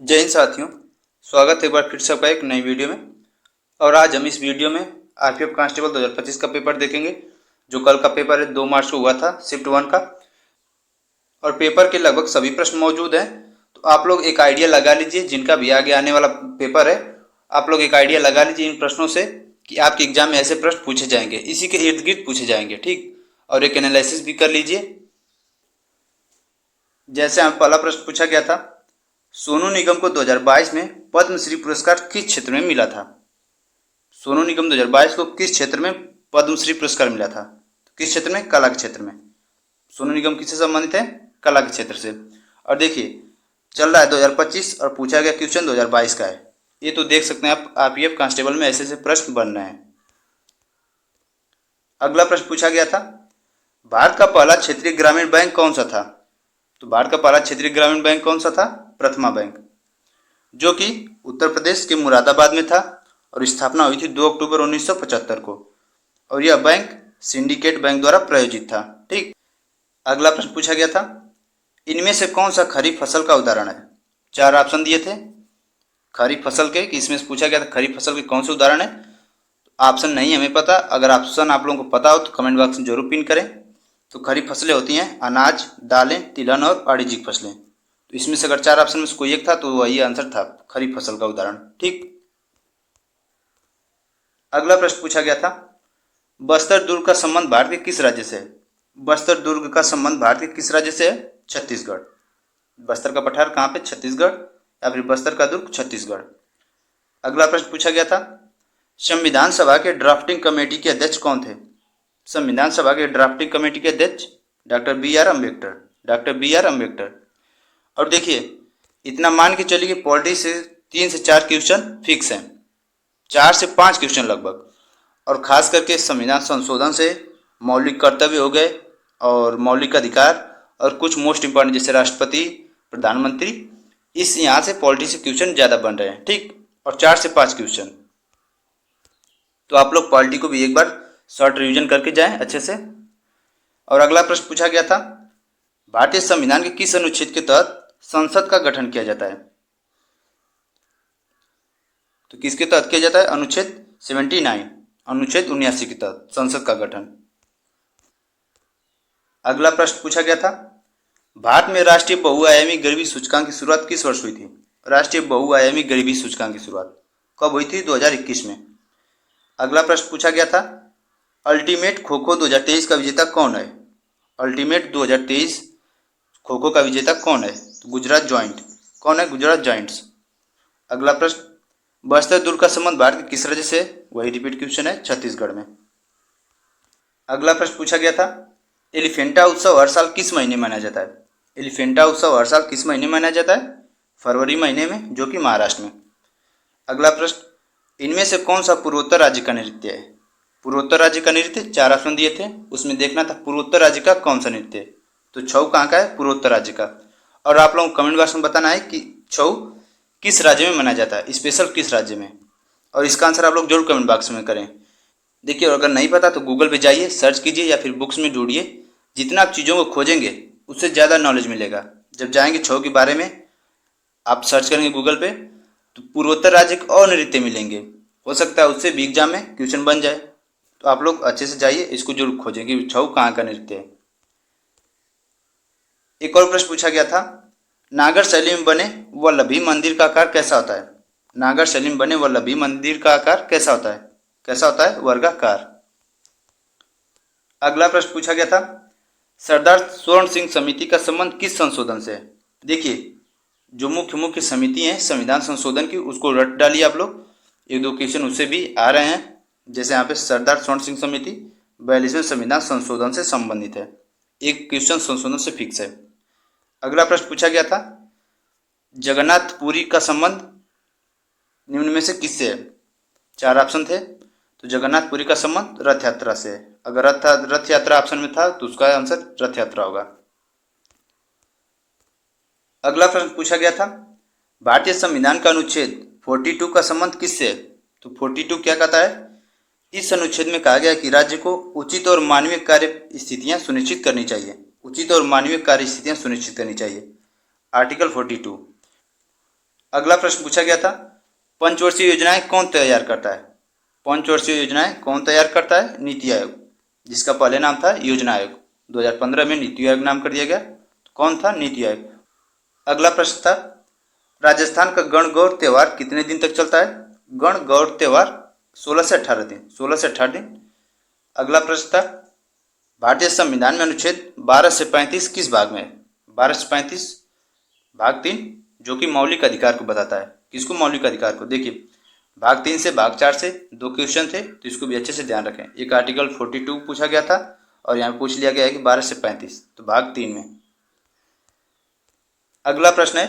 जय हिंद साथियों, स्वागत है एक बार फिर से आपका एक नई वीडियो में। और आज हम इस वीडियो में आरपीएफ कांस्टेबल 2025 का पेपर देखेंगे, जो कल का पेपर है 2 मार्च को हुआ था शिफ्ट 1 का। और पेपर के लगभग सभी प्रश्न मौजूद हैं, तो आप लोग एक आइडिया लगा लीजिए। जिनका भी आगे आने वाला पेपर है, आप लोग एक आइडिया लगा लीजिए इन प्रश्नों से कि आपके एग्जाम में ऐसे प्रश्न पूछे जाएंगे, इसी के इर्द गिर्द पूछे जाएंगे, ठीक। और एक एनालिसिस भी कर लीजिए। जैसे हम पहला प्रश्न पूछा गया था, सोनू निगम को 2022 में पद्मश्री पुरस्कार किस क्षेत्र में मिला था। सोनू निगम 2022 को किस क्षेत्र में पद्मश्री पुरस्कार मिला था? तो किस क्षेत्र में? कला के क्षेत्र में। सोनू निगम किससे संबंधित है? कला के क्षेत्र से। और देखिए, चल रहा है 2025 और पूछा गया क्वेश्चन 2022 का है। ये तो देख सकते हैं आप, आरपीएफ कांस्टेबल में ऐसे ऐसे प्रश्न बन रहे हैं। अगला प्रश्न पूछा गया था, भारत का पहला क्षेत्रीय ग्रामीण बैंक कौन सा था? तो भारत का पहला क्षेत्रीय ग्रामीण बैंक कौन सा था? प्रथमा बैंक, जो कि उत्तर प्रदेश के मुरादाबाद में था और स्थापना हुई थी 2 अक्टूबर 1975 को। और यह बैंक सिंडिकेट बैंक द्वारा प्रायोजित था, ठीक। अगला प्रश्न पूछा गया था, इनमें से कौन सा खरीफ फसल का उदाहरण है? 4 ऑप्शन दिए थे खरीफ फसल के, कि इसमें से पूछा गया था खरीफ फसल के कौन से उदाहरण है। ऑप्शन नहीं हमें पता, अगर ऑप्शन आप लोगों को पता हो तो कमेंट बॉक्स में जरूर पिन करें। तो खरीफ फसलें होती हैं अनाज, दालें, तिलहन और वाणिज्यिक फसलें। तो इसमें से अगर 4 ऑप्शन में से कोई एक था तो वही आंसर था, खरीफ फसल का उदाहरण, ठीक। अगला प्रश्न पूछा गया था, बस्तर दुर्ग का संबंध भारत के किस राज्य से है? बस्तर दुर्ग का संबंध भारत के किस राज्य से है? छत्तीसगढ़। बस्तर का पठार कहाँ पे? छत्तीसगढ़, या फिर बस्तर का दुर्ग छत्तीसगढ़। अगला प्रश्न पूछा गया था, संविधान सभा के ड्राफ्टिंग कमेटी के अध्यक्ष कौन थे? संविधान सभा के ड्राफ्टिंग कमेटी के अध्यक्ष डॉक्टर बी आर अम्बेडकर। और देखिए, इतना मान के चलिए कि पॉलिटी से 3 से 4 क्वेश्चन फिक्स हैं, 4 से 5 क्वेश्चन लगभग। और खास करके संविधान संशोधन से मौलिक कर्तव्य हो गए और मौलिक अधिकार, और कुछ मोस्ट इंपॉर्टेंट जैसे राष्ट्रपति, प्रधानमंत्री, इस यहाँ से पॉलिटी से क्वेश्चन ज़्यादा बन रहे हैं, ठीक। और 4 से 5 क्वेश्चन, तो आप लोग पॉलिटी को भी एक बार शॉर्ट रिवीजन करके जाएं अच्छे से। और अगला प्रश्न पूछा गया था, भारतीय संविधान के किस अनुच्छेद के तहत संसद का गठन किया जाता है? तो किसके तहत किया जाता है? अनुच्छेद 79, अनुच्छेद 79 के तहत संसद का गठन। अगला प्रश्न पूछा गया था, भारत में राष्ट्रीय बहुआयामी गरीबी सूचकांक की शुरुआत किस वर्ष हुई थी? राष्ट्रीय बहुआयामी गरीबी सूचकांक की शुरुआत कब हुई थी? 2021 में। अगला प्रश्न पूछा गया था, अल्टीमेट खो खो 2023 का विजेता कौन है? अल्टीमेट 2023 खो खो का विजेता कौन है? तो गुजरात जॉइंट। कौन है? गुजरात जॉइंट्स। अगला प्रश्न, बस्तर दुर्ग का संबंध भारत के किस राज्य से? वही रिपीट क्वेश्चन है, छत्तीसगढ़ में। अगला प्रश्न पूछा गया था, एलिफेंटा उत्सव हर साल किस महीने मनाया जाता है? एलिफेंटा उत्सव हर साल किस महीने मनाया जाता है? फरवरी महीने में, जो कि महाराष्ट्र में। अगला प्रश्न, इनमें से कौन सा पूर्वोत्तर राज्य का नृत्य है? पूर्वोत्तर राज्य का नृत्य 4 ऑप्शन दिए थे, उसमें देखना था पूर्वोत्तर राज्य का कौन सा नृत्य है। तो छऊ कहाँ का है? पूर्वोत्तर राज्य का। और आप लोगों को कमेंट बॉक्स में बताना है कि छऊ किस राज्य में मनाया जाता है, स्पेशल किस राज्य में। और इसका आंसर आप लोग जरूर कमेंट बॉक्स में करें। देखिए, अगर नहीं पता तो गूगल पे जाइए, सर्च कीजिए, या फिर बुक्स में ढूंढिए। जितना आप चीज़ों को खोजेंगे उससे ज़्यादा नॉलेज मिलेगा। जब जाएंगे छऊ के बारे में आप सर्च करेंगे गूगल पे, तो पूर्वोत्तर राज्य के और नृत्य मिलेंगे। हो सकता है उससे भी एग्जाम में क्वेश्चन बन जाए। तो आप लोग अच्छे से जाइए, इसको जरूर खोजें कि छऊ कहाँ का नृत्य है। एक और प्रश्न पूछा गया था, नागर शैली में बने वल्लभी मंदिर का आकार कैसा होता है? नागर शैली में बने वल्लभी मंदिर का आकार कैसा होता है? कैसा होता है? वर्गाकार। अगला प्रश्न पूछा गया था, सरदार स्वर्ण सिंह समिति का संबंध किस संशोधन से है? देखिए, जो मुख्य मुख्य समिति है संविधान संशोधन की, उसको रट डालिए आप लोग। 1-2 क्वेश्चन उससे भी आ रहे हैं। जैसे यहाँ पे सरदार स्वर्ण सिंह समिति 42वें संविधान संशोधन से संबंधित है, एक क्वेश्चन संशोधन से फिक्स है। अगला प्रश्न पूछा गया था, जगन्नाथपुरी का संबंध निम्न में से किससे है? 4 ऑप्शन थे, तो जगन्नाथपुरी का संबंध रथ यात्रा से है। अगर रथ यात्रा ऑप्शन में था तो उसका आंसर रथ यात्रा होगा। अगला प्रश्न पूछा गया था, भारतीय संविधान का अनुच्छेद 42 का संबंध किससे है? तो 42 क्या कहता है? इस अनुच्छेद में कहा गया कि राज्य को उचित और मानवीय कार्य स्थितियां सुनिश्चित करनी चाहिए। उचित और मानवीय कार्य स्थितियां सुनिश्चित करनी चाहिए, आर्टिकल 42। अगला प्रश्न पूछा गया था, पंचवर्षीय योजनाएं कौन तैयार करता है? पंचवर्षीय योजनाएं कौन तैयार करता है? नीति आयोग, जिसका पहले नाम था योजना आयोग। 2015 में नीति आयोग नाम कर दिया गया। तो कौन था? नीति आयोग। अगला प्रश्न था, राजस्थान का गणगौर त्योहार कितने दिन तक चलता है? गणगौर त्योहार 16 से 18 दिन, 16 से 18 दिन। अगला प्रश्न था, भारतीय संविधान में अनुच्छेद 12 से 35 किस भाग में है? 12 से 35 भाग 3, जो कि मौलिक अधिकार को बताता है। किसको? मौलिक अधिकार को। देखिए, भाग 3 से भाग 4 से 2 क्वेश्चन थे, तो इसको भी अच्छे से ध्यान रखें। एक आर्टिकल 42 पूछा गया था और यहाँ पूछ लिया गया है कि 12 से 35, तो भाग 3 में। अगला प्रश्न है,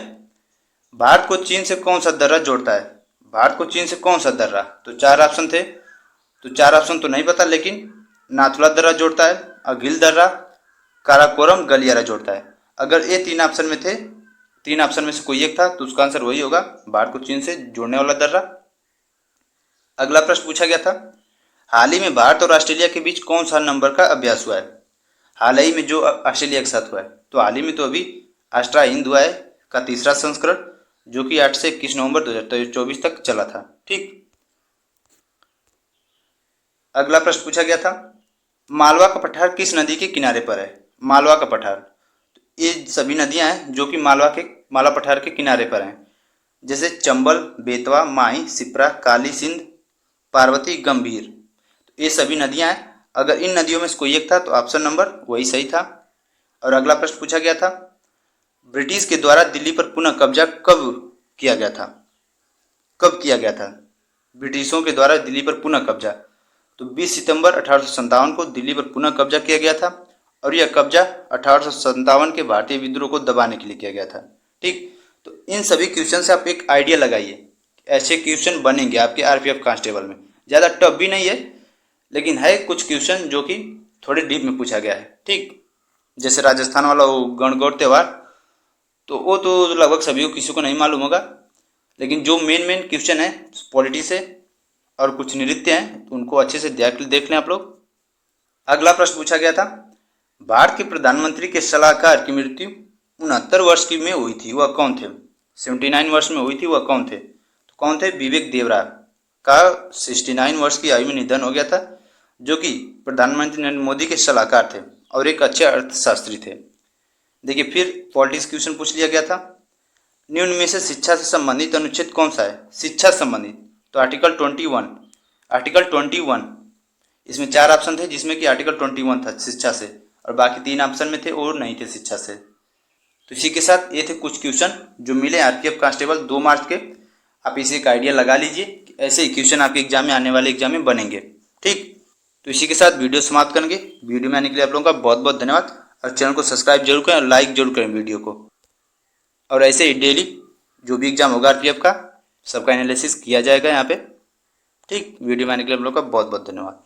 भारत को चीन से कौन सा दर्रा जोड़ता है? भारत को चीन से कौन सा दर्रा? तो 4 ऑप्शन थे, तो 4 ऑप्शन तो नहीं पता, लेकिन नाथुला दर्रा जोड़ता है, अघिल दर्रा, काराकोरम, गलियारा जोड़ता है। अगर ये 3 ऑप्शन में थे, 3 ऑप्शन में से कोई एक था, तो उसका आंसर वही होगा, भारत को चीन से जोड़ने वाला दर्रा। अगला प्रश्न पूछा गया था, हाल ही में भारत और ऑस्ट्रेलिया के बीच कौन सा नंबर का अभ्यास हुआ है? हाल ही में जो ऑस्ट्रेलिया के साथ हुआ है, तो हाल ही में तो अभी आस्ट्रा हिंद हुआ है का 3रा संस्करण, जो कि 8 से 21 नवंबर 2024 तक चला था। ठीक। अगला प्रश्न पूछा गया था, मालवा का पठार किस नदी के किनारे पर है? मालवा का पठार, ये सभी नदियां हैं जो कि मालवा पठार के किनारे पर हैं, जैसे चंबल, बेतवा, माही, सिप्रा, काली सिंध, पार्वती, गंभीर। तो ये सभी नदियां हैं। अगर इन नदियों में से कोई एक था, तो ऑप्शन नंबर वही सही था। और अगला प्रश्न पूछा गया था, ब्रिटिश के द्वारा दिल्ली पर पुनः कब्जा कब किया गया था? कब किया गया था ब्रिटिशों के द्वारा दिल्ली पर पुनः कब्जा? तो 20 सितंबर 1857 को दिल्ली पर पुनः कब्जा किया गया था, और यह कब्जा 1857 के भारतीय विद्रोह को दबाने के लिए किया गया था। ठीक। तो इन सभी क्वेश्चन से आप एक आइडिया लगाइए, ऐसे क्वेश्चन बनेंगे आपके आरपीएफ कांस्टेबल में। ज़्यादा टफ भी नहीं है, लेकिन है कुछ क्वेश्चन जो कि थोड़े डीप में पूछा गया है। ठीक। जैसे राजस्थान वाला वो गणगौर त्योहार, तो वो तो लगभग सभी को, किसी को नहीं मालूम होगा, लेकिन जो मेन क्वेश्चन है पॉलिटी से और कुछ नृत्य हैं, तो उनको अच्छे से देख लें आप लोग। अगला प्रश्न पूछा गया था, भारत के प्रधानमंत्री के सलाहकार की मृत्यु 69 वर्ष की में हुई थी, वह कौन थे? 79 वर्ष में हुई थी, वह कौन थे? तो कौन थे? विवेक देवरा का 69 वर्ष की आयु में निधन हो गया था, जो कि प्रधानमंत्री नरेंद्र मोदी के सलाहकार थे और एक अच्छे अर्थशास्त्री थे। देखिए, फिर पॉलिटिक्स क्वेश्चन पूछ लिया गया था, निम्न में से शिक्षा से संबंधित अनुच्छेद कौन सा है? शिक्षा संबंधित, तो आर्टिकल 21। आर्टिकल 21, इसमें 4 ऑप्शन थे, जिसमें कि आर्टिकल 21 था शिक्षा से, और बाकी 3 ऑप्शन में थे और नहीं थे शिक्षा से। तो इसी के साथ ये थे कुछ क्वेश्चन जो मिले आरपीएफ कांस्टेबल 2 मार्च के। आप इसे एक आइडिया लगा लीजिए, ऐसे ही क्वेश्चन आपके एग्जाम में, आने वाले एग्जाम में बनेंगे। ठीक। तो इसी के साथ वीडियो समाप्त करेंगे। वीडियो में आने के लिए आप लोगों का बहुत बहुत धन्यवाद, और चैनल को सब्सक्राइब जरूर करें और लाइक जरूर करें वीडियो को। और ऐसे ही डेली जो भी एग्जाम होगा आरपीएफ का, सबका एनालिसिस किया जाएगा यहाँ पे। ठीक। वीडियो में आने के लिए आप लोगों का बहुत बहुत धन्यवाद।